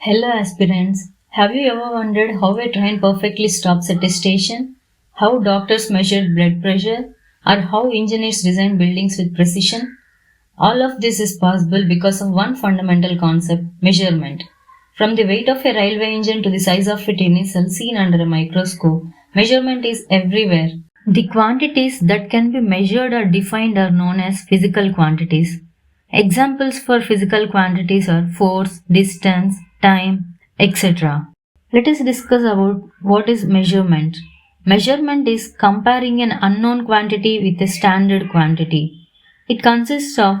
Hello aspirants, have you ever wondered how a train perfectly stops at a station? How doctors measure blood pressure? Or how engineers design buildings with precision? All of this is possible because of one fundamental concept, measurement. From the weight of a railway engine to the size of a tennis cell seen under a microscope, measurement is everywhere. The quantities that can be measured or defined are known as physical quantities. Examples for physical quantities are force, distance, time, etc. Let us discuss about what is measurement. Measurement is comparing an unknown quantity with a standard quantity. It consists of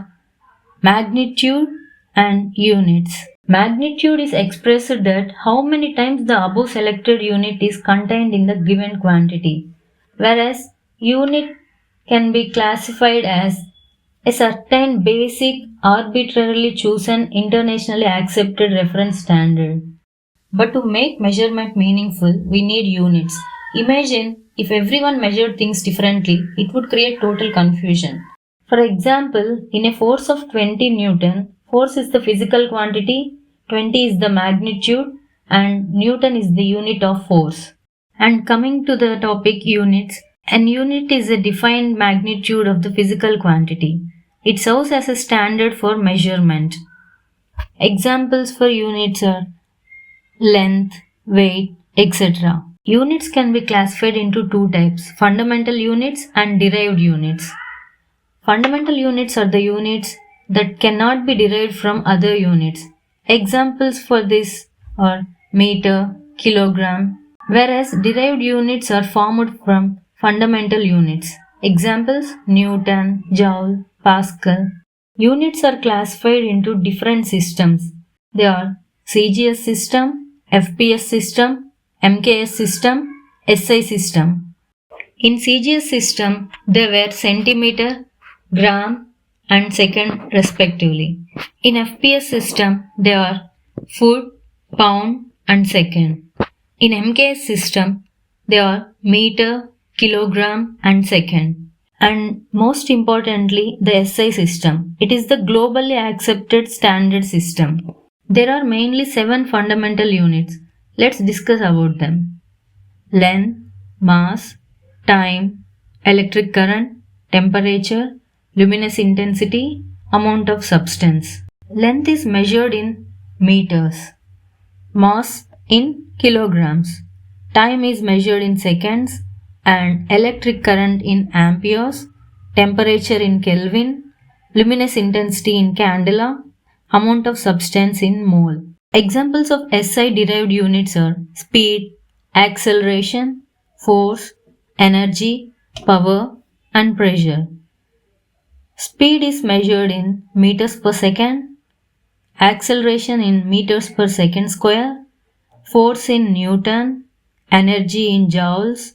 magnitude and units. Magnitude is expressed that how many times the above selected unit is contained in the given quantity, whereas unit can be classified as a certain basic, arbitrarily chosen, internationally accepted reference standard. But to make measurement meaningful, we need units. Imagine if everyone measured things differently, it would create total confusion. For example, in a force of 20 Newton, force is the physical quantity, 20 is the magnitude, and Newton is the unit of force. And coming to the topic units, an unit is a defined magnitude of the physical quantity. It serves as a standard for measurement. Examples for units are length, weight, etc. Units can be classified into two types, fundamental units and derived units. Fundamental units are the units that cannot be derived from other units. Examples for this are meter, kilogram, whereas derived units are formed from fundamental units. Examples Newton, Joule, Pascal. Units are classified into different systems. They are CGS system, FPS system, MKS system, SI system. In CGS system, they were centimeter, gram and second respectively. In FPS system, they are foot, pound and second. In MKS system, they are meter, kilogram and second. And most importantly, the SI system. It is the globally accepted standard system. There are mainly 7 fundamental units. Let's discuss about them. Length, mass, time, electric current, temperature, luminous intensity, amount of substance. Length is measured in meters. Mass in kilograms. Time is measured in seconds and electric current in amperes, temperature in Kelvin, luminous intensity in candela, amount of substance in mole. Examples of SI derived units are speed, acceleration, force, energy, power and pressure. Speed is measured in meters per second, acceleration in meters per second square, force in Newton, energy in joules,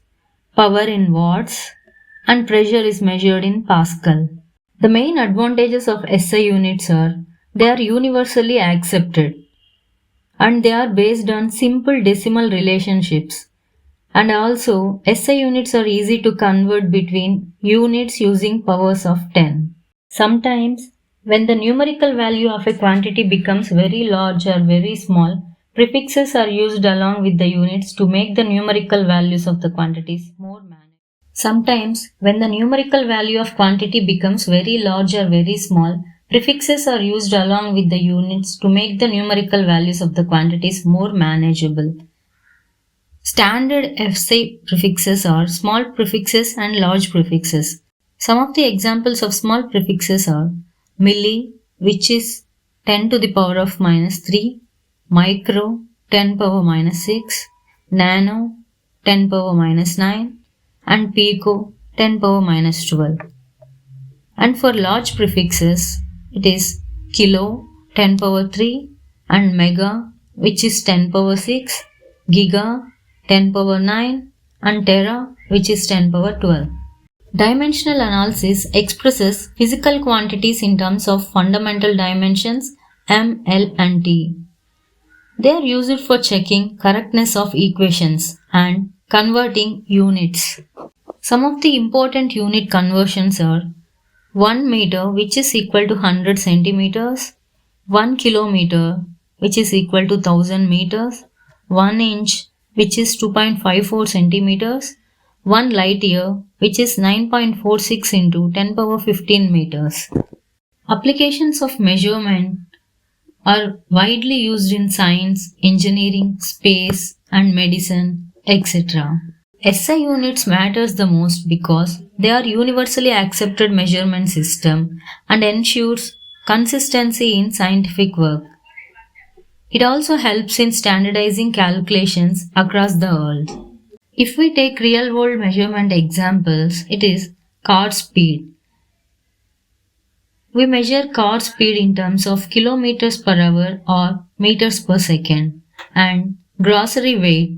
power in watts, and pressure is measured in Pascal. The main advantages of SI units are they are universally accepted and they are based on simple decimal relationships. And also, SI units are easy to convert between units using powers of 10. Sometimes, when the numerical value of a quantity becomes very large or very small, prefixes are used along with the units to make the numerical values of the quantities more manageable. Sometimes, when the numerical value of quantity becomes very large or very small, prefixes are used along with the units to make the numerical values of the quantities more manageable. Standard SI prefixes are small prefixes and large prefixes. Some of the examples of small prefixes are milli, which is 10 to the power of minus 3, micro, 10 power minus 6, nano, 10 power minus 9, and pico, 10 power minus 12. And for large prefixes, it is kilo, 10 power 3, and mega, which is 10 power 6, giga, 10 power 9, and tera, which is 10 power 12. Dimensional analysis expresses physical quantities in terms of fundamental dimensions m, l, and t. They are used for checking correctness of equations and converting units. Some of the important unit conversions are 1 meter, which is equal to 100 centimeters, 1 kilometer, which is equal to 1000 meters, 1 inch, which is 2.54 centimeters, 1 light year, which is 9.46 into 10 power 15 meters. Applications of measurement are widely used in science, engineering, space, and medicine, etc. SI units matters the most because they are universally accepted measurement system and ensures consistency in scientific work. It also helps in standardizing calculations across the world. If we take real-world measurement examples, it is car speed. We measure car speed in terms of kilometers per hour or meters per second, and grocery weight,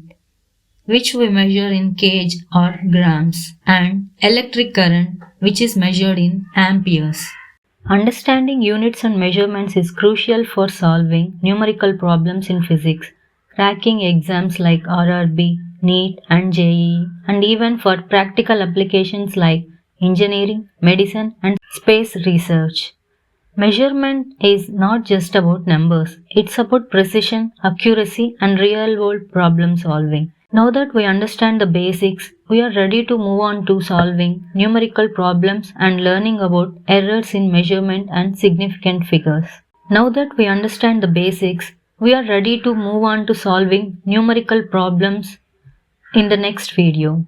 which we measure in kg or grams, and electric current, which is measured in amperes. Understanding units and measurements is crucial for solving numerical problems in physics, cracking exams like RRB, NEET, and JEE, and even for practical applications like engineering, medicine, and space research. Measurement is not just about numbers, it's about precision, accuracy, and real world problem solving. Now that we understand the basics, we are ready to move on to solving numerical problems and learning about errors in measurement and significant figures. Now that we understand the basics, we are ready to move on to solving numerical problems in the next video.